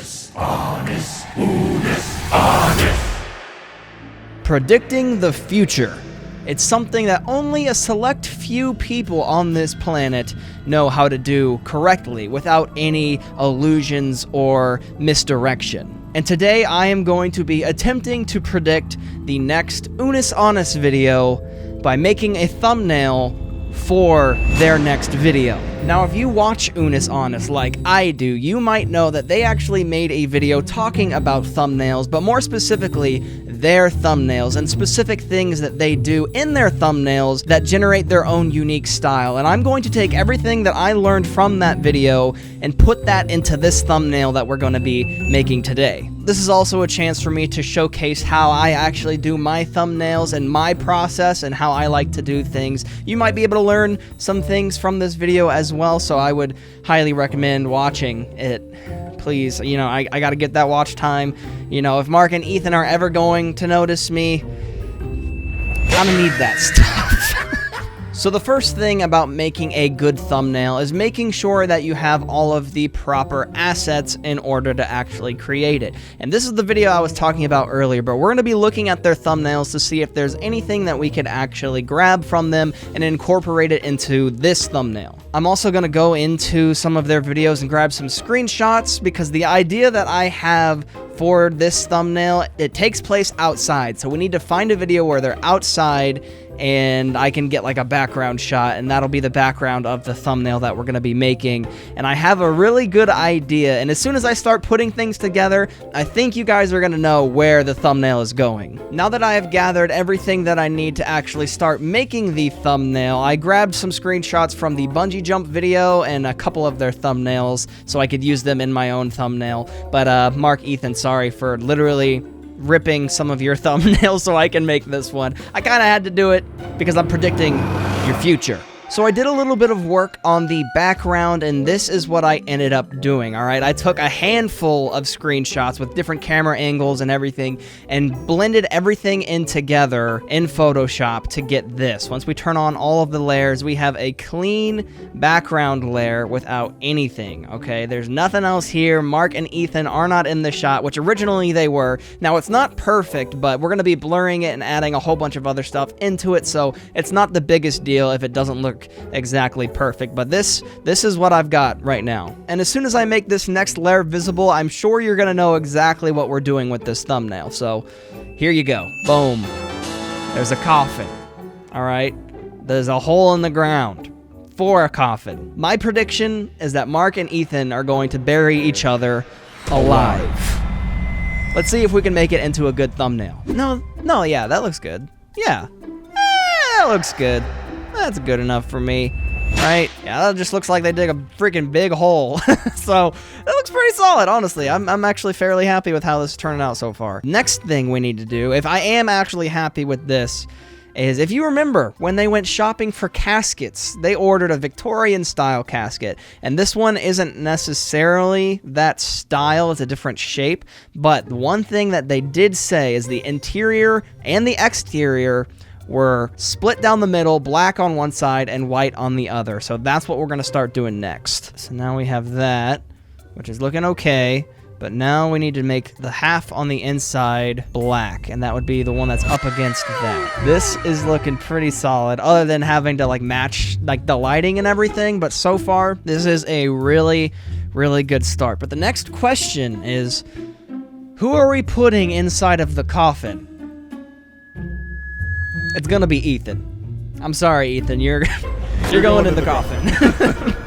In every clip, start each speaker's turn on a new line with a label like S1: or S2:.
S1: Unus Annus, Unus Annus.
S2: Predicting the future. It's something that only a select few people on this planet know how to do correctly without any illusions or misdirection. And today I am going to be attempting to predict the next Unus Annus video by making a thumbnail for their next video. Now, if you watch Unus Annus like I do, you might know that they actually made a video talking about thumbnails, but more specifically, their thumbnails and specific things that they do in their thumbnails that generate their own unique style. And I'm going to take everything that I learned from that video and put that into this thumbnail that we're going to be making today. This is also a chance for me to showcase how I actually do my thumbnails and my process and how I like to do things. You might be able to learn some things from this video as well, so I would highly recommend watching it. Please, you know, I gotta get that watch time. You know, if Mark and Ethan are ever going to notice me, I'm gonna need that stuff. So the first thing about making a good thumbnail is making sure that you have all of the proper assets in order to actually create it. And this is the video I was talking about earlier, but we're going to be looking at their thumbnails to see if there's anything that we could actually grab from them and incorporate it into this thumbnail. I'm also going to go into some of their videos and grab some screenshots because the idea that I have for this thumbnail, it takes place outside. So we need to find a video where they're outside and I can get like a background shot, and that'll be the background of the thumbnail that we're going to be making. And I have a really good idea, and as soon as I start putting things together, I think you guys are going to know where the thumbnail is going. Now that I have gathered everything that I need to actually start making the thumbnail, I grabbed some screenshots from the bungee jump video and a couple of their thumbnails so I could use them in my own thumbnail. But Mark, Ethan, sorry for literally ripping some of your thumbnails so I can make this one. I kind of had to do it because I'm predicting your future. So I did a little bit of work on the background, and this is what I ended up doing, alright? I took a handful of screenshots with different camera angles and everything, and blended everything in together in Photoshop to get this. Once we turn on all of the layers, we have a clean background layer without anything, okay? There's nothing else here. Mark and Ethan are not in the shot, which originally they were. Now, it's not perfect, but we're going to be blurring it and adding a whole bunch of other stuff into it, so it's not the biggest deal if it doesn't look exactly perfect, but this is what I've got right now. And as soon as I make this next layer visible, I'm sure you're gonna know exactly what we're doing with this thumbnail. So here you go. Boom. There's a coffin. All right. There's a hole in the ground for a coffin. My prediction is that Mark and Ethan are going to bury each other alive. Let's see if we can make it into a good thumbnail. No, yeah, that looks good. Yeah, that looks good. That's good enough for me, right? Yeah, that just looks like they dig a freaking big hole. So, that looks pretty solid, honestly. I'm actually fairly happy with how this is turning out so far. Next thing we need to do, if I am actually happy with this, is if you remember when they went shopping for caskets, they ordered a Victorian-style casket. And this one isn't necessarily that style, it's a different shape. But the one thing that they did say is the interior and the exterior were split down the middle, black on one side and white on the other. So that's what we're going to start doing next. So now we have that, which is looking okay. But now we need to make the half on the inside black, and that would be the one that's up against that. This is looking pretty solid, other than having to like match like the lighting and everything. But so far, this is a really, really good start. But the next question is, who are we putting inside of the coffin? It's gonna be Ethan. I'm sorry, Ethan. You're going in the coffin.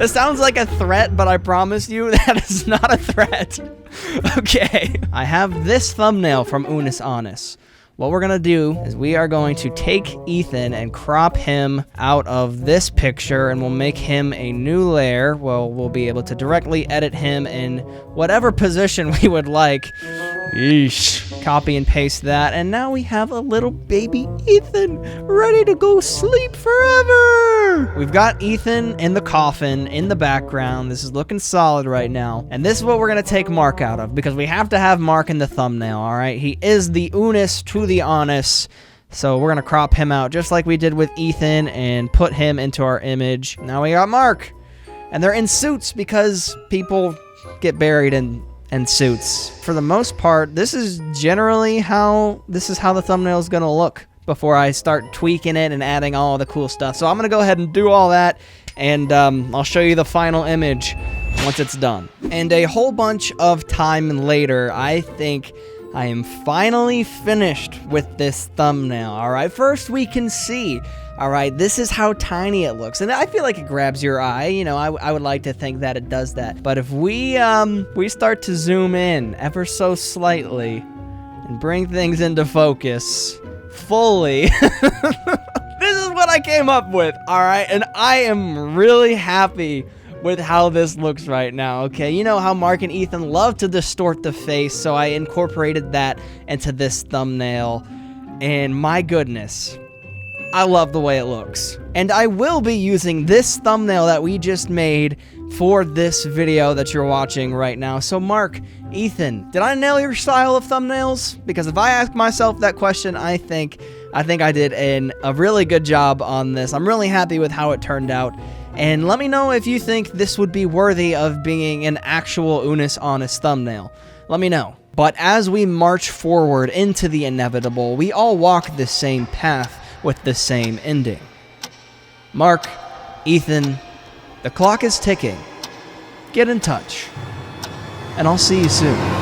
S2: It sounds like a threat, but I promise you that is not a threat. Okay. I have this thumbnail from Unus Annus. What we're gonna do is we are going to take Ethan and crop him out of this picture, and we'll make him a new layer. Well, we'll be able to directly edit him in whatever position we would like. Yeesh. Copy and paste that, and now we have a little baby Ethan ready to go sleep forever. We've got Ethan in the coffin in the background. This is looking solid right now, and this is what we're gonna take Mark out of, because we have to have Mark in the thumbnail. All right, he is the Unus to the Annus, so we're gonna crop him out just like we did with Ethan and put him into our image. Now we got Mark, and they're in suits because people get buried in and suits. For the most part, this is generally how the thumbnail is gonna look before I start tweaking it and adding all the cool stuff. So I'm gonna go ahead and do all that, and I'll show you the final image once it's done. And a whole bunch of time later, I think I am finally finished with this thumbnail. All right, first we can see, all right, this is how tiny it looks. And I feel like it grabs your eye. You know, I would like to think that it does that. But if we start to zoom in ever so slightly and bring things into focus fully, this is what I came up with, all right? And I am really happy with how this looks right now, okay? You know how Mark and Ethan love to distort the face, so I incorporated that into this thumbnail, and my goodness, I love the way it looks. And I will be using this thumbnail that we just made for this video that you're watching right now. So Mark, Ethan, did I nail your style of thumbnails? Because if I ask myself that question, I think I did a really good job on this. I'm really happy with how it turned out. And let me know if you think this would be worthy of being an actual Unus Annus thumbnail. Let me know. But as we march forward into the inevitable, we all walk the same path with the same ending. Mark, Ethan, the clock is ticking. Get in touch. And I'll see you soon.